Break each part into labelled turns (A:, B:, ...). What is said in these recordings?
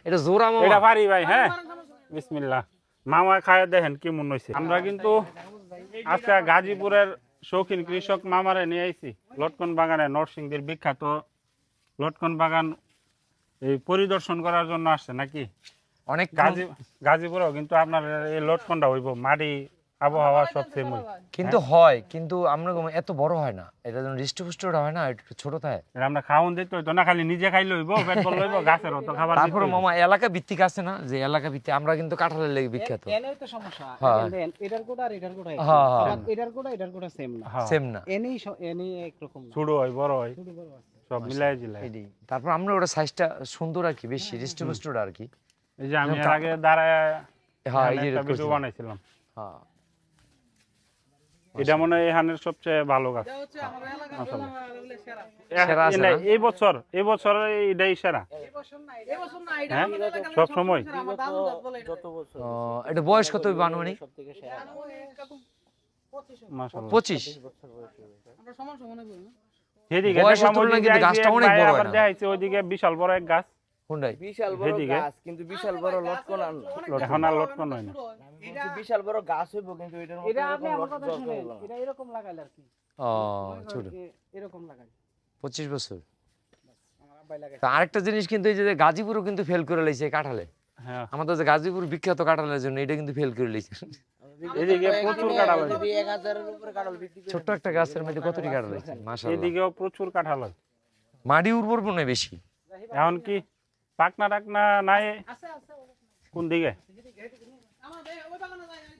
A: এটা জোড়া মামা।
B: এটা পারি ভাই। হ্যাঁ, বিসমিল্লাহ। মামা খায় দেখেন কি মন হইছে। আমরা কিন্তু আজকে গাজীপুরের শৌখিন কৃষক মামারে নিয়ে আইছি লটকন বাগানে, নরসিংদীর বিখ্যাত লটকন বাগান এই পরিদর্শন করার জন্য আসছে নাকি?
A: অনেক
B: গাজীপুরেও কিন্তু আপনার এই লটকনটা হইব মাটি আবহাওয়া সবচেয়ে মূল।
A: কিন্তু হয়, কিন্তু আমরা এত বড় হয় না, এটা যেন হৃষ্টপুষ্টটা হয় না, একটু ছোট থাকে।
B: এটা আমরা খাওন দিতে হইতো না, খালি নিজে খাইলে হইব, পেট ভরলে হইব, গাছের তো খাবার।
A: তারপরে মামা এলাকা ভিত্তিক আছে না, যে এলাকা ভিত্তিক আমরা কিন্তু কাঁঠালের লেগে বিখ্যাত।
C: এনেই তো সমস্যা, এটার কোড আর এটার কোড এটার কোড সেম না এনেই একরকম না,
B: ছোট হয় বড় হয় সব মিলাই জিলাই।
A: তারপর আমরা ওটা সাইজটা সুন্দর আর কি, বেশি হৃষ্টপুষ্টটা আর কি।
B: এই যে আমি এর আগে দাঁড়ায়
A: এই যে
B: একটা ভিডিও বানাইছিলাম।
A: হ্যাঁ,
B: এটা মনে হয় এখানের সবচেয়ে ভালো গাছ। এই বছর এটাই সেরা সব সময়।
A: এটা বয়স কত আনুমানিক? 25। গাছটা অনেক বড় হয় না?
B: ওইদিকে বিশাল বড় এক গাছ,
C: বিশাল বড় গাছ, কিন্তু বিশাল বড় লটকন
B: এখন আর লটকন হয় না।
C: বিশাল বড় গাছ হইব, কিন্তু এটার মধ্যে এটা এরকম লাগাইল আর কি।
A: ছোট
C: এরকম লাগাই
A: 25 বছর। আরেকটা জিনিস কিন্তু এই যে গাজীপুরও কিন্তু ফেল করে লাইছে কাঁঠালে। আমাদের যে গাজীপুর বিখ্যাত কাঁঠালের জন্য, এটা কিন্তু ফেল করে লাইছে।
B: এদিকে প্রচুর কাঁঠাল হয়,
C: 1000 এর উপরে কাঁঠাল বিক্রি করে।
A: ছোট্ট একটা গাছের মধ্যে কতটি কাঁঠাল হয়েছে মাশাআল্লাহ।
B: এদিকেও প্রচুর কাঁঠাল হয়,
A: মাটি উর্বর মনে বেশি।
B: এখন কি পাকনা টাকনা নাই? কোন দিকে?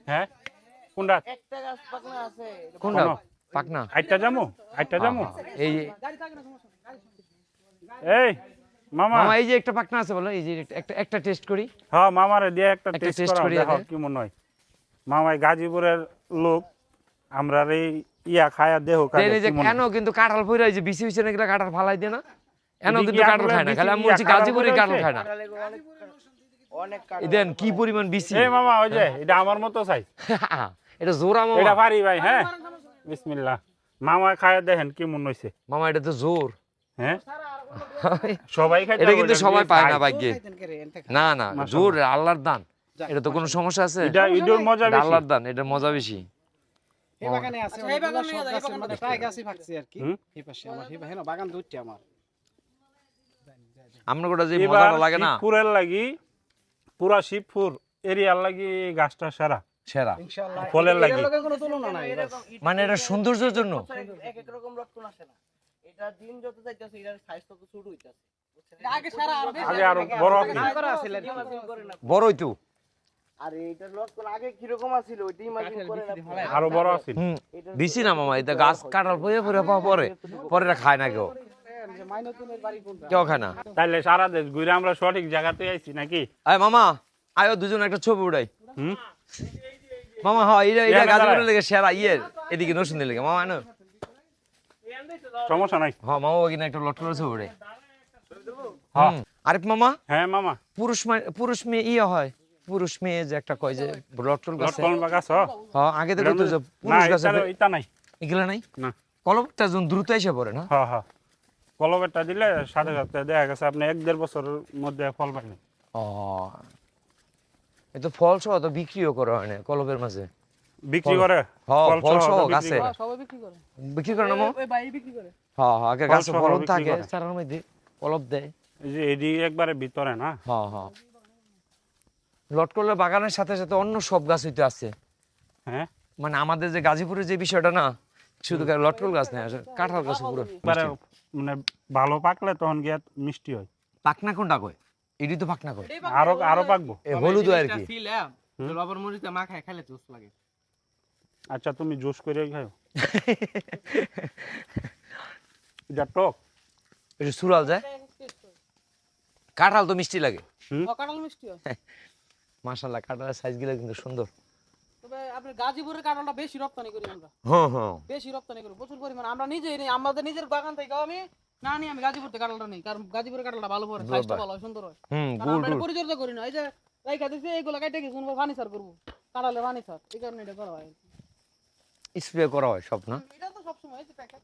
B: হ্যাঁ, কোনটা?
C: একটা গাছ পাকনা আছে।
A: কোনটা পাকনা?
B: আইটা যামু
A: এই
B: এই মামা
A: এই যে একটা পাকনা আছে বলো, এই যে একটা টেস্ট করি।
B: হ্যাঁ, মামারে দিয়ে একটা
A: একটা
B: টেস্ট
A: টেস্ট
B: করা
A: করি
B: দেখো
A: আগে।
B: কি মনে হয়। মামাই গাজীপুরের লোক, আমরা এই খায়া দেহ
A: এই যে কেন কিন্তু কাঁঠাল পইরা, এই যে বিসি বিসি নাকি কাঁঠাল ফালাই দেয় না, এনো কিন্তু কাঁঠাল খায় না, খালি আমি বলছি গাজীপুরে কাঁঠাল খায় না।
C: অনেক
A: দেন কি পরিমাণ বিসি।
B: এই মামা ওই যে এটা আমার মতো চাই।
A: এটা জোড়া মামা।
B: এটা পারি ভাই। হ্যাঁ, বিসমিল্লাহ। মামা খায় দেখেন কি মন হইছে।
A: মামা এটা তো জোর।
B: হ্যাঁ, সবাই খায়,
A: এটা কিন্তু সবাই পায় না ভাগ্যে। না না, জোর আল্লাহর দান, এটা তো কোনো সমস্যা আছে?
B: এটা ইডোর মজা বেশি,
A: আল্লাহর দান, এটা মজা বেশি।
C: এই বাগানে আছে, এই বাগানে সব গাছের মধ্যে প্রায় গাছই ফাকছে আর কি। এই পাশে আমার হেন বাগান দুইটা আমার।
A: আমরা গোটা যে মজাটা লাগে না,
B: শিবপুরের লাগি, পুরা শিবপুর এরিয়ার লাগি গাছটা সেরা
A: সেরা
C: ইনশাআল্লাহ
B: ফলের লাগি।
C: এর কোনো তুলনা নাই।
A: মানে এটা সৌন্দর্যের জন্য
C: এক এক রকম লটকন আসে না। এটা দিন যত যাইতাছে এটার সাইজ তত ছোট হইতাছে। আগে সারা
B: আগে আরো বড় ছিল,
C: করা আছিল
A: বড়ই তো।
C: আর এইটার লটকন আগে কি রকম আছিল ওইটা ইমাজিন করে না,
B: আরো বড় ছিল।
A: দিছি না মামা, এটা গাছ কাটার পরে পরে পরে এটা খায় না কেউ,
C: মাইনতুনের বাড়ি কোনটা?
A: কেউ খায় না।
B: তাইলে সারা দেশ ঘুরে আমরা সঠিক জায়গাতে আইছি নাকি?
A: আয় মামা, আয়ো দুজন একটা ছবি উঠাই। মামা হ্যাঁ, এটা গাজীপুরের লেগে সেরা এদিকে নরসিংদীর লেগে মামা না,
B: সমস্যা নাই।
A: হ্যাঁ মামা ওখানে একটা লটকনের ছবি উঠাই। আরে মামা,
B: হ্যাঁ মামা,
A: পুরুষ মেয়ে হয়, পুরুষ মেয়ে যে একটা কয় যে লটকন গাছ।
B: লটকন গাছ
A: হ্যাঁ, আগে দেখো তো যে পুরুষ গাছ
B: এটা নাই,
A: এগুলা নাই
B: না।
A: কলমটা যখন দ্রুত এসে পড়ে না।
B: হ্যাঁ হ্যাঁ, কলবেরটা দিলে সাথে সাথে দেখা গেছে আপনি 1-1.5 বছরের মধ্যে ফল পাবেন।
A: ও, এটা ফল সহ তো বিক্রিও করা হয় না কলবের মাঝে?
B: বিক্রি করে
A: ফল সহ গাছে
C: সবাই বিক্রি করে
A: না মো?
C: ওই ভাই বিক্রি করে।
A: হ্যাঁ হ্যাঁ, আগে গাছে
B: সহ
A: ফলন
B: বিক্রি
A: থাকে,
B: করে।
A: চারার মধ্যে কলব দেয়।
B: এই যে এডি একবারে ভিতরে না।
A: হ্যাঁ হ্যাঁ, লটকলের বাগানের সাথে সাথে অন্য সব গাছ হইতে আছে।
B: হ্যাঁ,
A: মানে আমাদের যে গাজীপুরের যে বিষয়টা না, শুধু লটকল গাছ নেই, কাঁঠাল গাছ পুরো
B: একবারে মানে ভালো পাকলে তখন গিয়ে মিষ্টি হয়।
A: পাকনা কোনটা কয়? এডি তো পাকনা কয়,
B: আরো পাকবো।
A: হলুদ আর কি।
C: লবণ মরিচে মাখায় খেলে জুস লাগে।
B: আচ্ছা, তুমি জুস করে খাও। এটা টক,
A: একটু সুরাল যায়, কাঁঠাল তো মিষ্টি লাগে।
C: কাঁঠাল মিষ্টি হয়।
A: মাশাআল্লাহ, কাঁঠালের সাইজ গুলো কিন্তু সুন্দর।
C: তবে আপনি গাজীপুরের কাঁঠালটা বেশি রপ্তানি করি আমরা।
A: হ্যাঁ হ্যাঁ,
C: বেশি রপ্তানি করি প্রচুর পরিমাণ। আমরা নিজেই নেই, আমাদের নিজের বাগান থেকে আমি আমি গাজীপুর থেকে কাঁঠালটা নেই, কারণ গাজীপুরের কাঁঠালটা ভালো পড়ে, সাইজটা ভালো হয়, সুন্দর হয়। কারণ আমরা এটা পরিচর্যা করি না, এই যে রাইখা দিছি এইগুলা কাটে কি শুনবো ফার্নিচার করব, কাঁঠালে ফার্নিচার, এই কারণে এটা করা হয়।
A: স্প্রে করা হয় সব না?
C: এটা তো সবসময় এই যে প্যাকেট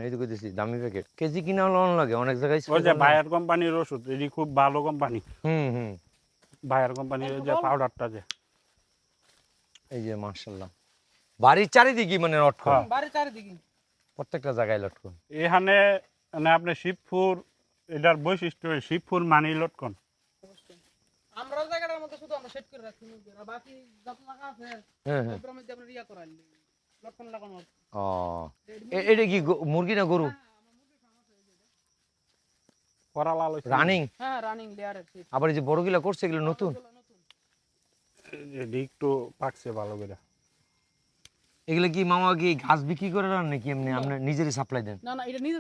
A: এই তো কইতেছি দামি প্যাকেট কেজি কিনা হলো লাগে অনেক জায়গায়
B: ওই যে বায়ার কোম্পানির ওষুধ এটি খুব ভালো কোম্পানি
A: হুম
B: বায়ার কোম্পানির যে পাউডারটা যে
A: এই যে মাশাআল্লাহ বাড়ির চারিদিকে মানে লটকন
B: হ্যাঁ।
C: বাড়ির চারিদিকে
A: প্রত্যেকটা জায়গায় লটকন
B: এখানে মানে আপনি শিবপুর এটার বৈশিষ্ট্য শিবপুর মানি লটকন
C: অবশ্যই আমরা জায়গাটার মধ্যে শুধু আমরা সেট করে রাখছি মুরগি আর বাকি যত জায়গা আছে
A: হ্যাঁ
C: সবগুলোর মধ্যে আমরা ইয়া করাই লটকন লাগানো আছে
A: ও এটা কি মুরগি না গরু
B: করা লাল হইছে।
A: রানিং
C: হ্যাঁ রানিং লেয়ারের সেট
A: আবার এই যে বড়গুলা করছে এগুলো নতুন
B: এটি একটু পাকছে ভালো করে
A: এগুলো কি মামা কি ঘাস বিক্রি করে রান নাকি এমনি আপনি নিজেরই সাপ্লাই দেন?
C: না না এটা নিজে